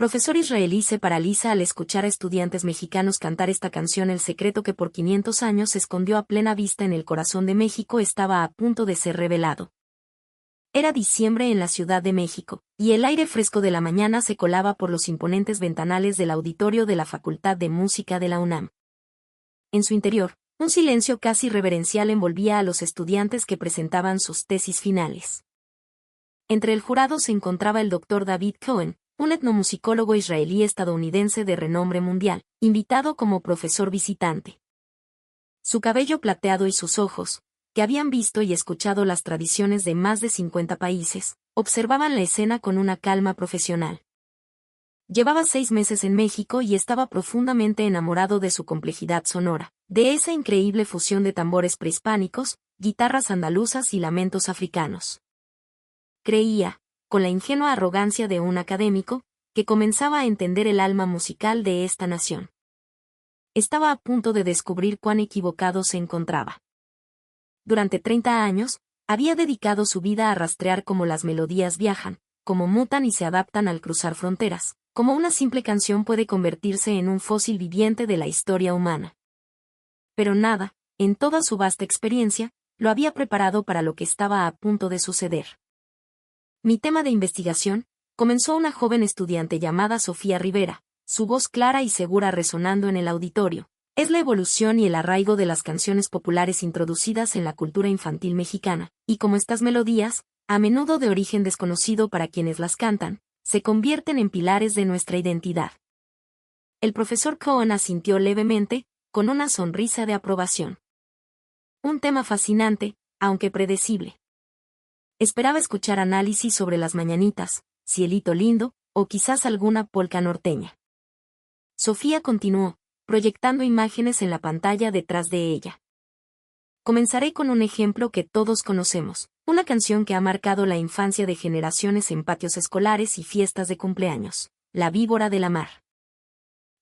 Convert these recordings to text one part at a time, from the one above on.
Profesor israelí se paraliza al escuchar a estudiantes mexicanos cantar esta canción. El secreto que por 500 años se escondió a plena vista en el corazón de México estaba a punto de ser revelado. Era diciembre en la Ciudad de México, y el aire fresco de la mañana se colaba por los imponentes ventanales del auditorio de la Facultad de Música de la UNAM. En su interior, un silencio casi reverencial envolvía a los estudiantes que presentaban sus tesis finales. Entre el jurado se encontraba el Dr. David Cohen, un etnomusicólogo israelí-estadounidense de renombre mundial, invitado como profesor visitante. Su cabello plateado y sus ojos, que habían visto y escuchado las tradiciones de más de 50 países, observaban la escena con una calma profesional. Llevaba 6 meses en México y estaba profundamente enamorado de su complejidad sonora, de esa increíble fusión de tambores prehispánicos, guitarras andaluzas y lamentos africanos. Creía, con la ingenua arrogancia de un académico, que comenzaba a entender el alma musical de esta nación. Estaba a punto de descubrir cuán equivocado se encontraba. Durante 30 años, había dedicado su vida a rastrear cómo las melodías viajan, cómo mutan y se adaptan al cruzar fronteras, cómo una simple canción puede convertirse en un fósil viviente de la historia humana. Pero nada, en toda su vasta experiencia, lo había preparado para lo que estaba a punto de suceder. Mi tema de investigación, comenzó una joven estudiante llamada Sofía Rivera, su voz clara y segura resonando en el auditorio. Es la evolución y el arraigo de las canciones populares introducidas en la cultura infantil mexicana, y como estas melodías, a menudo de origen desconocido para quienes las cantan, se convierten en pilares de nuestra identidad. El profesor Cohen asintió levemente, con una sonrisa de aprobación. Un tema fascinante, aunque predecible. Esperaba escuchar análisis sobre las mañanitas, Cielito lindo, o quizás alguna polca norteña. Sofía continuó, proyectando imágenes en la pantalla detrás de ella. Comenzaré con un ejemplo que todos conocemos, una canción que ha marcado la infancia de generaciones en patios escolares y fiestas de cumpleaños, La víbora de la mar.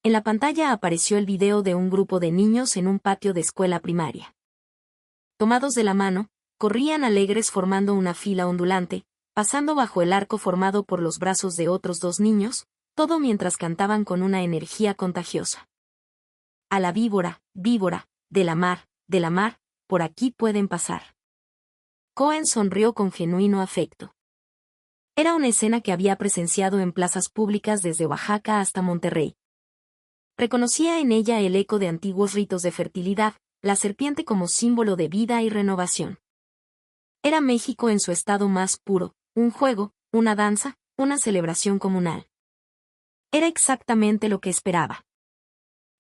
En la pantalla apareció el video de un grupo de niños en un patio de escuela primaria. Tomados de la mano, corrían alegres formando una fila ondulante, pasando bajo el arco formado por los brazos de otros 2 niños, todo mientras cantaban con una energía contagiosa. A la víbora, víbora, de la mar, por aquí pueden pasar. Cohen sonrió con genuino afecto. Era una escena que había presenciado en plazas públicas desde Oaxaca hasta Monterrey. Reconocía en ella el eco de antiguos ritos de fertilidad, la serpiente como símbolo de vida y renovación. Era México en su estado más puro, un juego, una danza, una celebración comunal. Era exactamente lo que esperaba.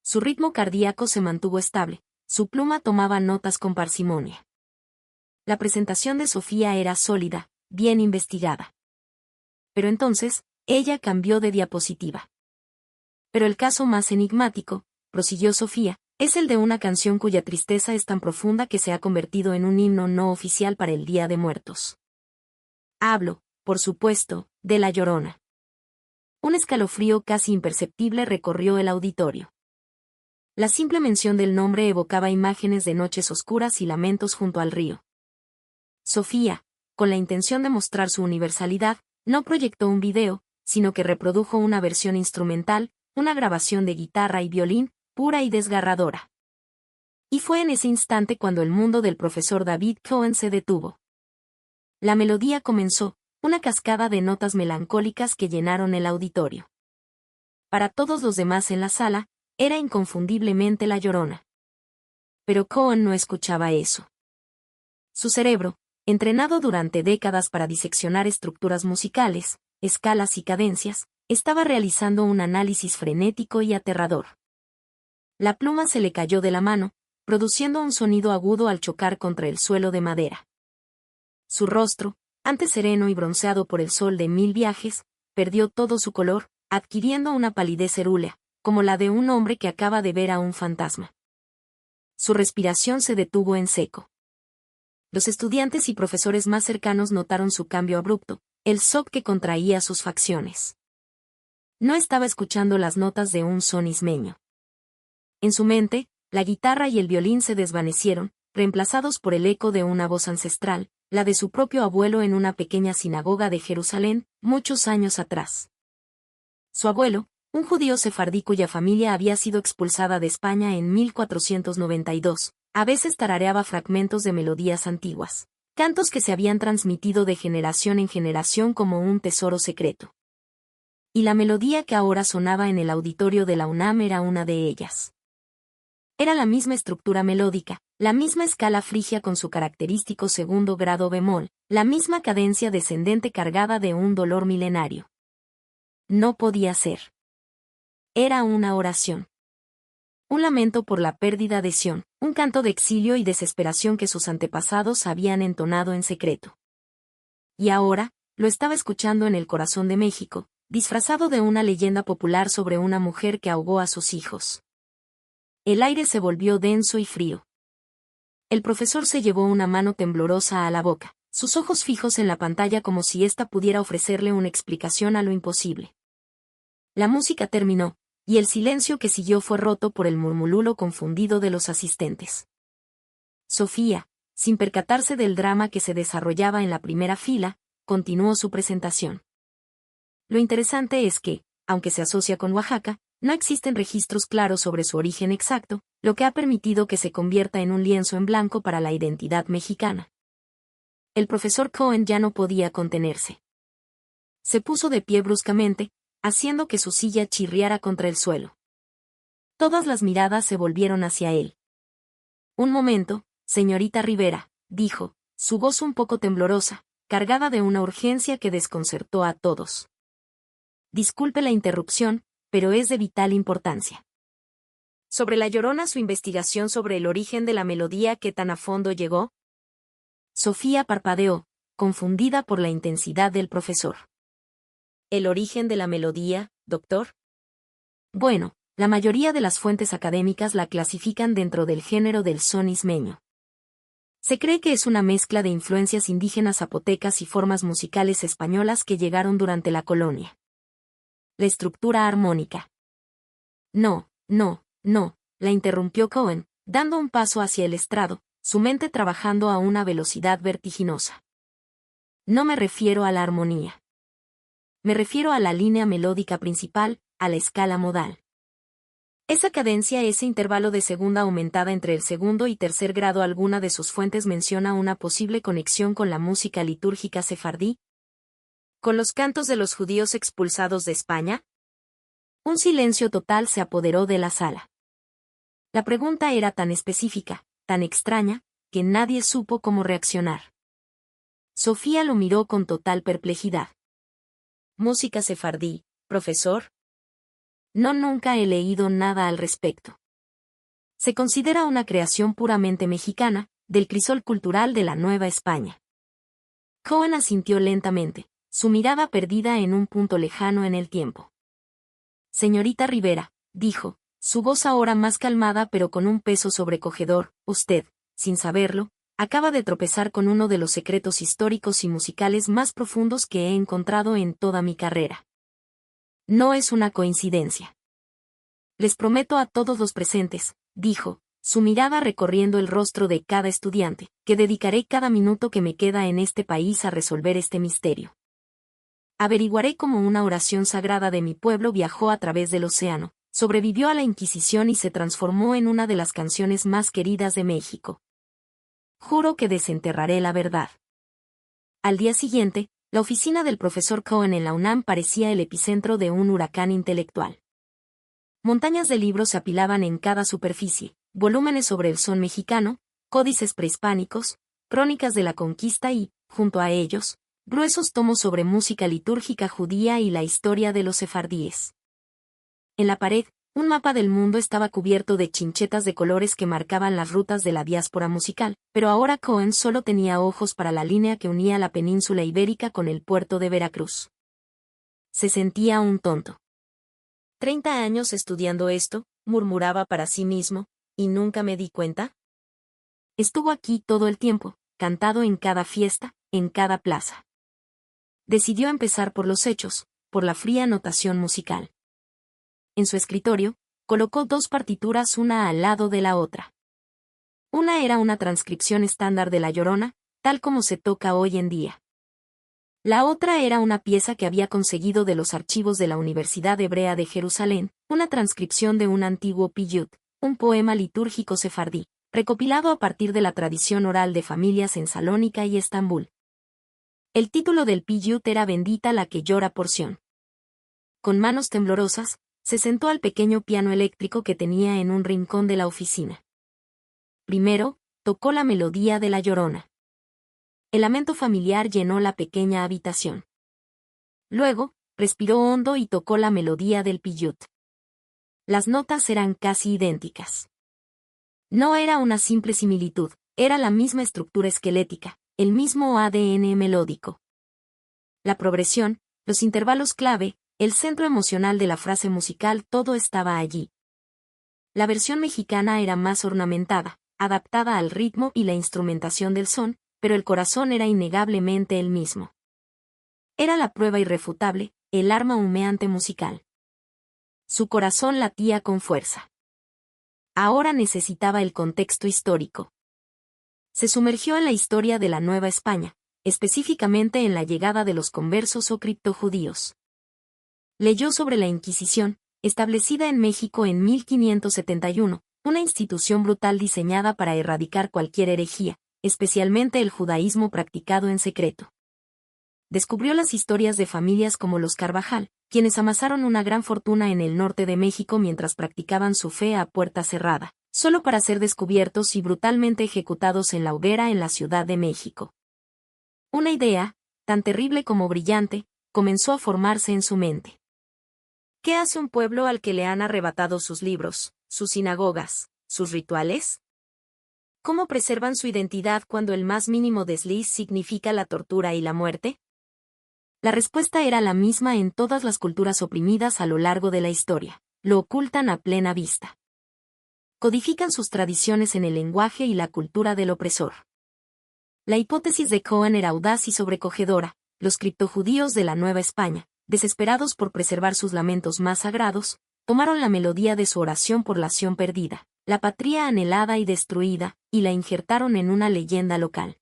Su ritmo cardíaco se mantuvo estable, su pluma tomaba notas con parsimonia. La presentación de Sofía era sólida, bien investigada. Pero entonces, ella cambió de diapositiva. Pero el caso más enigmático, prosiguió Sofía, es el de una canción cuya tristeza es tan profunda que se ha convertido en un himno no oficial para el Día de Muertos. Hablo, por supuesto, de La Llorona. Un escalofrío casi imperceptible recorrió el auditorio. La simple mención del nombre evocaba imágenes de noches oscuras y lamentos junto al río. Sofía, con la intención de mostrar su universalidad, no proyectó un video, sino que reprodujo una versión instrumental, una grabación de guitarra y violín, pura y desgarradora. Y fue en ese instante cuando el mundo del profesor David Cohen se detuvo. La melodía comenzó, una cascada de notas melancólicas que llenaron el auditorio. Para todos los demás en la sala, era inconfundiblemente La Llorona. Pero Cohen no escuchaba eso. Su cerebro, entrenado durante décadas para diseccionar estructuras musicales, escalas y cadencias, estaba realizando un análisis frenético y aterrador. La pluma se le cayó de la mano, produciendo un sonido agudo al chocar contra el suelo de madera. Su rostro, antes sereno y bronceado por el sol de 1000 viajes, perdió todo su color, adquiriendo una palidez cerúlea, como la de un hombre que acaba de ver a un fantasma. Su respiración se detuvo en seco. Los estudiantes y profesores más cercanos notaron su cambio abrupto, el shock que contraía sus facciones. No estaba escuchando las notas de un son ismeño. En su mente, la guitarra y el violín se desvanecieron, reemplazados por el eco de una voz ancestral, la de su propio abuelo en una pequeña sinagoga de Jerusalén, muchos años atrás. Su abuelo, un judío sefardí cuya familia había sido expulsada de España en 1492, a veces tarareaba fragmentos de melodías antiguas, cantos que se habían transmitido de generación en generación como un tesoro secreto. Y la melodía que ahora sonaba en el auditorio de la UNAM era una de ellas. Era la misma estructura melódica, la misma escala frigia con su característico segundo grado bemol, la misma cadencia descendente cargada de un dolor milenario. No podía ser. Era una oración. Un lamento por la pérdida de Sión, un canto de exilio y desesperación que sus antepasados habían entonado en secreto. Y ahora, lo estaba escuchando en el corazón de México, disfrazado de una leyenda popular sobre una mujer que ahogó a sus hijos. El aire se volvió denso y frío. El profesor se llevó una mano temblorosa a la boca, sus ojos fijos en la pantalla como si ésta pudiera ofrecerle una explicación a lo imposible. La música terminó, y el silencio que siguió fue roto por el murmululo confundido de los asistentes. Sofía, sin percatarse del drama que se desarrollaba en la primera fila, continuó su presentación. Lo interesante es que, aunque se asocia con Oaxaca, no existen registros claros sobre su origen exacto, lo que ha permitido que se convierta en un lienzo en blanco para la identidad mexicana. El profesor Cohen ya no podía contenerse. Se puso de pie bruscamente, haciendo que su silla chirriara contra el suelo. Todas las miradas se volvieron hacia él. Un momento, señorita Rivera, dijo, su voz un poco temblorosa, cargada de una urgencia que desconcertó a todos. Disculpe la interrupción, pero es de vital importancia. ¿Sobre La Llorona su investigación sobre el origen de la melodía qué tan a fondo llegó? Sofía parpadeó, confundida por la intensidad del profesor. ¿El origen de la melodía, doctor? Bueno, la mayoría de las fuentes académicas la clasifican dentro del género del son ismeño. Se cree que es una mezcla de influencias indígenas zapotecas y formas musicales españolas que llegaron durante la colonia. La estructura armónica. No, la interrumpió Cohen, dando un paso hacia el estrado, su mente trabajando a una velocidad vertiginosa. No me refiero a la armonía. Me refiero a la línea melódica principal, a la escala modal. Esa cadencia, ese intervalo de segunda aumentada entre el segundo y tercer grado, alguna de sus fuentes menciona una posible conexión con la música litúrgica sefardí. ¿Con los cantos de los judíos expulsados de España? Un silencio total se apoderó de la sala. La pregunta era tan específica, tan extraña, que nadie supo cómo reaccionar. Sofía lo miró con total perplejidad. ¿Música sefardí, profesor? No, nunca he leído nada al respecto. Se considera una creación puramente mexicana, del crisol cultural de la Nueva España. Cohen asintió lentamente, su mirada perdida en un punto lejano en el tiempo. Señorita Rivera, dijo, su voz ahora más calmada pero con un peso sobrecogedor, usted, sin saberlo, acaba de tropezar con uno de los secretos históricos y musicales más profundos que he encontrado en toda mi carrera. No es una coincidencia. Les prometo a todos los presentes, dijo, su mirada recorriendo el rostro de cada estudiante, que dedicaré cada minuto que me queda en este país a resolver este misterio. Averiguaré cómo una oración sagrada de mi pueblo viajó a través del océano, sobrevivió a la Inquisición y se transformó en una de las canciones más queridas de México. Juro que desenterraré la verdad. Al día siguiente, la oficina del profesor Cohen en la UNAM parecía el epicentro de un huracán intelectual. Montañas de libros se apilaban en cada superficie, volúmenes sobre el son mexicano, códices prehispánicos, crónicas de la conquista y, junto a ellos, gruesos tomos sobre música litúrgica judía y la historia de los sefardíes. En la pared, un mapa del mundo estaba cubierto de chinchetas de colores que marcaban las rutas de la diáspora musical, pero ahora Cohen solo tenía ojos para la línea que unía la península ibérica con el puerto de Veracruz. Se sentía un tonto. 30 años estudiando esto, murmuraba para sí mismo, ¿y nunca me di cuenta? Estuvo aquí todo el tiempo, cantado en cada fiesta, en cada plaza. Decidió empezar por los hechos, por la fría notación musical. En su escritorio, colocó 2 partituras una al lado de la otra. Una era una transcripción estándar de La Llorona, tal como se toca hoy en día. La otra era una pieza que había conseguido de los archivos de la Universidad Hebrea de Jerusalén, una transcripción de un antiguo piyut, un poema litúrgico sefardí, recopilado a partir de la tradición oral de familias en Salónica y Estambul. El título del piyut era Bendita la que llora por Sión. Con manos temblorosas, se sentó al pequeño piano eléctrico que tenía en un rincón de la oficina. Primero, tocó la melodía de La Llorona. El lamento familiar llenó la pequeña habitación. Luego, respiró hondo y tocó la melodía del piyut. Las notas eran casi idénticas. No era una simple similitud, era la misma estructura esquelética, el mismo ADN melódico. La progresión, los intervalos clave, el centro emocional de la frase musical, todo estaba allí. La versión mexicana era más ornamentada, adaptada al ritmo y la instrumentación del son, pero el corazón era innegablemente el mismo. Era la prueba irrefutable, el arma humeante musical. Su corazón latía con fuerza. Ahora necesitaba el contexto histórico. Se sumergió en la historia de la Nueva España, específicamente en la llegada de los conversos o criptojudíos. Leyó sobre la Inquisición, establecida en México en 1571, una institución brutal diseñada para erradicar cualquier herejía, especialmente el judaísmo practicado en secreto. Descubrió las historias de familias como los Carvajal, quienes amasaron una gran fortuna en el norte de México mientras practicaban su fe a puerta cerrada, solo para ser descubiertos y brutalmente ejecutados en la hoguera en la Ciudad de México. Una idea, tan terrible como brillante, comenzó a formarse en su mente. ¿Qué hace un pueblo al que le han arrebatado sus libros, sus sinagogas, sus rituales? ¿Cómo preservan su identidad cuando el más mínimo desliz significa la tortura y la muerte? La respuesta era la misma en todas las culturas oprimidas a lo largo de la historia: lo ocultan a plena vista. Codifican sus tradiciones en el lenguaje y la cultura del opresor. La hipótesis de Cohen era audaz y sobrecogedora. Los criptojudíos de la Nueva España, desesperados por preservar sus lamentos más sagrados, tomaron la melodía de su oración por la Sión perdida, la patria anhelada y destruida, y la injertaron en una leyenda local.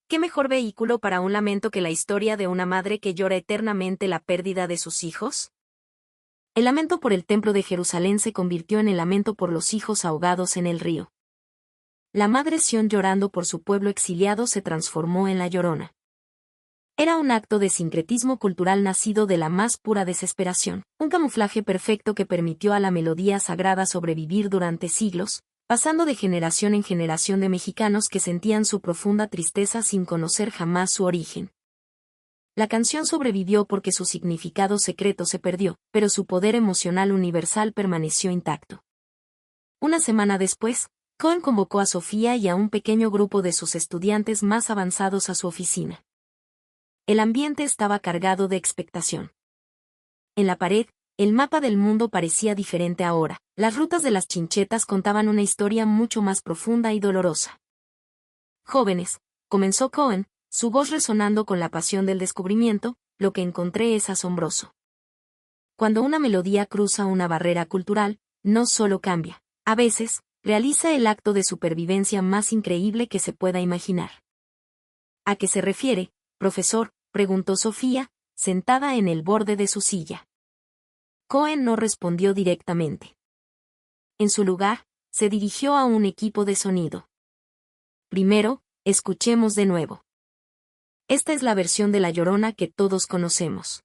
¿Qué mejor vehículo para un lamento que la historia de una madre que llora eternamente la pérdida de sus hijos? El lamento por el Templo de Jerusalén se convirtió en el lamento por los hijos ahogados en el río. La madre Sión llorando por su pueblo exiliado se transformó en la Llorona. Era un acto de sincretismo cultural nacido de la más pura desesperación, un camuflaje perfecto que permitió a la melodía sagrada sobrevivir durante siglos, pasando de generación en generación de mexicanos que sentían su profunda tristeza sin conocer jamás su origen. La canción sobrevivió porque su significado secreto se perdió, pero su poder emocional universal permaneció intacto. Una semana después, Cohen convocó a Sofía y a un pequeño grupo de sus estudiantes más avanzados a su oficina. El ambiente estaba cargado de expectación. En la pared, el mapa del mundo parecía diferente ahora. Las rutas de las chinchetas contaban una historia mucho más profunda y dolorosa. Jóvenes, comenzó Cohen, su voz resonando con la pasión del descubrimiento, lo que encontré es asombroso. Cuando una melodía cruza una barrera cultural, no solo cambia, a veces, realiza el acto de supervivencia más increíble que se pueda imaginar. ¿A qué se refiere, profesor?, preguntó Sofía, sentada en el borde de su silla. Cohen no respondió directamente. En su lugar, se dirigió a un equipo de sonido. Primero, escuchemos de nuevo. Esta es la versión de La Llorona que todos conocemos.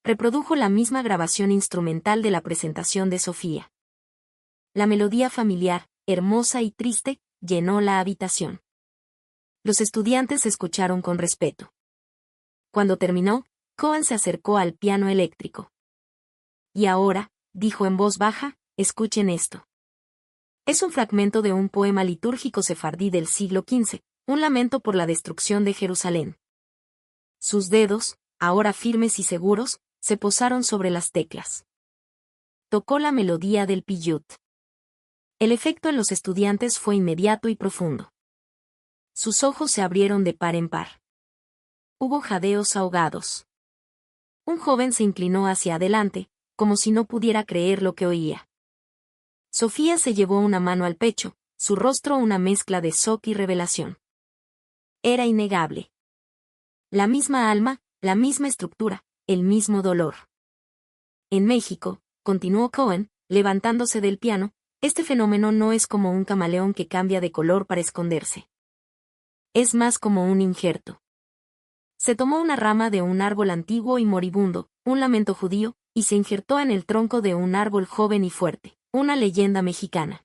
Reprodujo la misma grabación instrumental de la presentación de Sofía. La melodía familiar, hermosa y triste, llenó la habitación. Los estudiantes escucharon con respeto. Cuando terminó, Cohen se acercó al piano eléctrico. Y ahora, dijo en voz baja, escuchen esto. Es un fragmento de un poema litúrgico sefardí del siglo XV, un lamento por la destrucción de Jerusalén. Sus dedos, ahora firmes y seguros, se posaron sobre las teclas. Tocó la melodía del piyut. El efecto en los estudiantes fue inmediato y profundo. Sus ojos se abrieron de par en par. Hubo jadeos ahogados. Un joven se inclinó hacia adelante, como si no pudiera creer lo que oía. Sofía se llevó una mano al pecho, su rostro una mezcla de shock y revelación. Era innegable. La misma alma, la misma estructura, el mismo dolor. En México, continuó Cohen, levantándose del piano, este fenómeno no es como un camaleón que cambia de color para esconderse. Es más como un injerto. Se tomó una rama de un árbol antiguo y moribundo, un lamento judío, y se injertó en el tronco de un árbol joven y fuerte, una leyenda mexicana.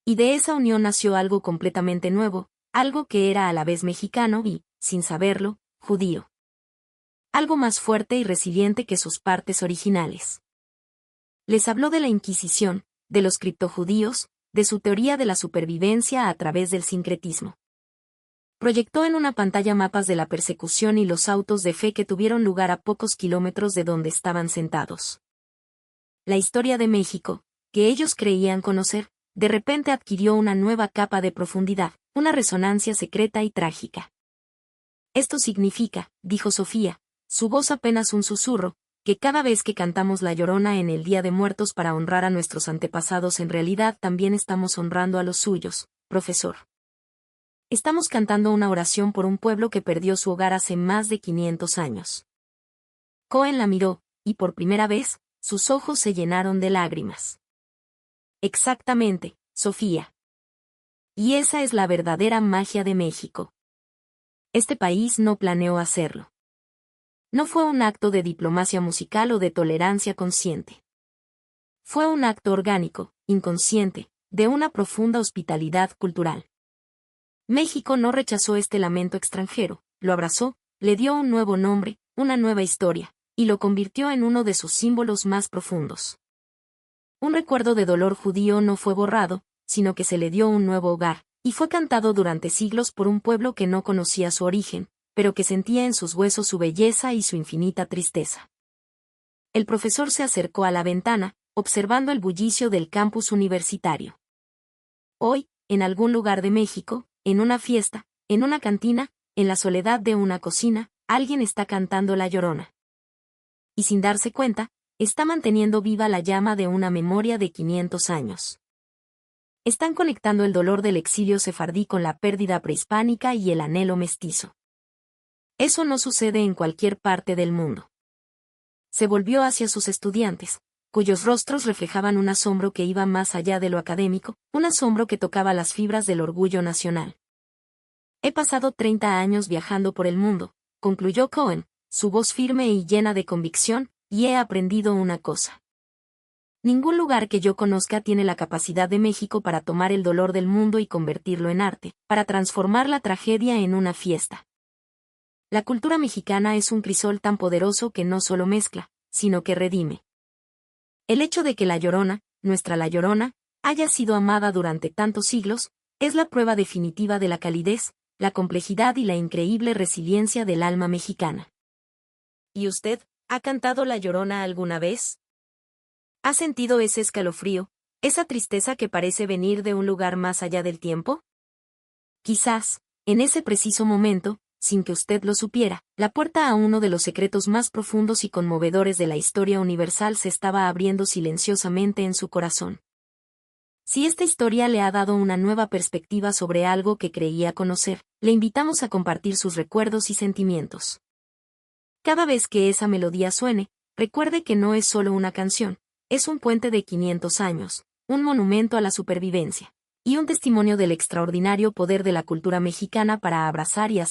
Y de esa unión nació algo completamente nuevo, algo que era a la vez mexicano y, sin saberlo, judío. Algo más fuerte y resiliente que sus partes originales. Les habló de la Inquisición, de los criptojudíos, de su teoría de la supervivencia a través del sincretismo. Proyectó en una pantalla mapas de la persecución y los autos de fe que tuvieron lugar a pocos kilómetros de donde estaban sentados. La historia de México, que ellos creían conocer, de repente adquirió una nueva capa de profundidad, una resonancia secreta y trágica. Esto significa, dijo Sofía, su voz apenas un susurro, que cada vez que cantamos La Llorona en el Día de Muertos para honrar a nuestros antepasados en realidad también estamos honrando a los suyos, profesor. Estamos cantando una oración por un pueblo que perdió su hogar hace más de 500 años. Cohen la miró, y por primera vez, sus ojos se llenaron de lágrimas. Exactamente, Sofía. Y esa es la verdadera magia de México. Este país no planeó hacerlo. No fue un acto de diplomacia musical o de tolerancia consciente. Fue un acto orgánico, inconsciente, de una profunda hospitalidad cultural. México no rechazó este lamento extranjero, lo abrazó, le dio un nuevo nombre, una nueva historia, y lo convirtió en uno de sus símbolos más profundos. Un recuerdo de dolor judío no fue borrado, sino que se le dio un nuevo hogar, y fue cantado durante siglos por un pueblo que no conocía su origen, pero que sentía en sus huesos su belleza y su infinita tristeza. El profesor se acercó a la ventana, observando el bullicio del campus universitario. Hoy, en algún lugar de México, en una fiesta, en una cantina, en la soledad de una cocina, alguien está cantando La Llorona. Y sin darse cuenta, está manteniendo viva la llama de una memoria de 500 años. Están conectando el dolor del exilio sefardí con la pérdida prehispánica y el anhelo mestizo. Eso no sucede en cualquier parte del mundo. Se volvió hacia sus estudiantes, cuyos rostros reflejaban un asombro que iba más allá de lo académico, un asombro que tocaba las fibras del orgullo nacional. He pasado 30 años viajando por el mundo, concluyó Cohen, su voz firme y llena de convicción, y he aprendido una cosa. Ningún lugar que yo conozca tiene la capacidad de México para tomar el dolor del mundo y convertirlo en arte, para transformar la tragedia en una fiesta. La cultura mexicana es un crisol tan poderoso que no solo mezcla, sino que redime. El hecho de que La Llorona, nuestra La Llorona, haya sido amada durante tantos siglos, es la prueba definitiva de la calidez, la complejidad y la increíble resiliencia del alma mexicana. ¿Y usted, ha cantado La Llorona alguna vez? ¿Ha sentido ese escalofrío, esa tristeza que parece venir de un lugar más allá del tiempo? Quizás, en ese preciso momento, sin que usted lo supiera, la puerta a uno de los secretos más profundos y conmovedores de la historia universal se estaba abriendo silenciosamente en su corazón. Si esta historia le ha dado una nueva perspectiva sobre algo que creía conocer, le invitamos a compartir sus recuerdos y sentimientos. Cada vez que esa melodía suene, recuerde que no es solo una canción, es un puente de 500 años, un monumento a la supervivencia, y un testimonio del extraordinario poder de la cultura mexicana para abrazar y hacer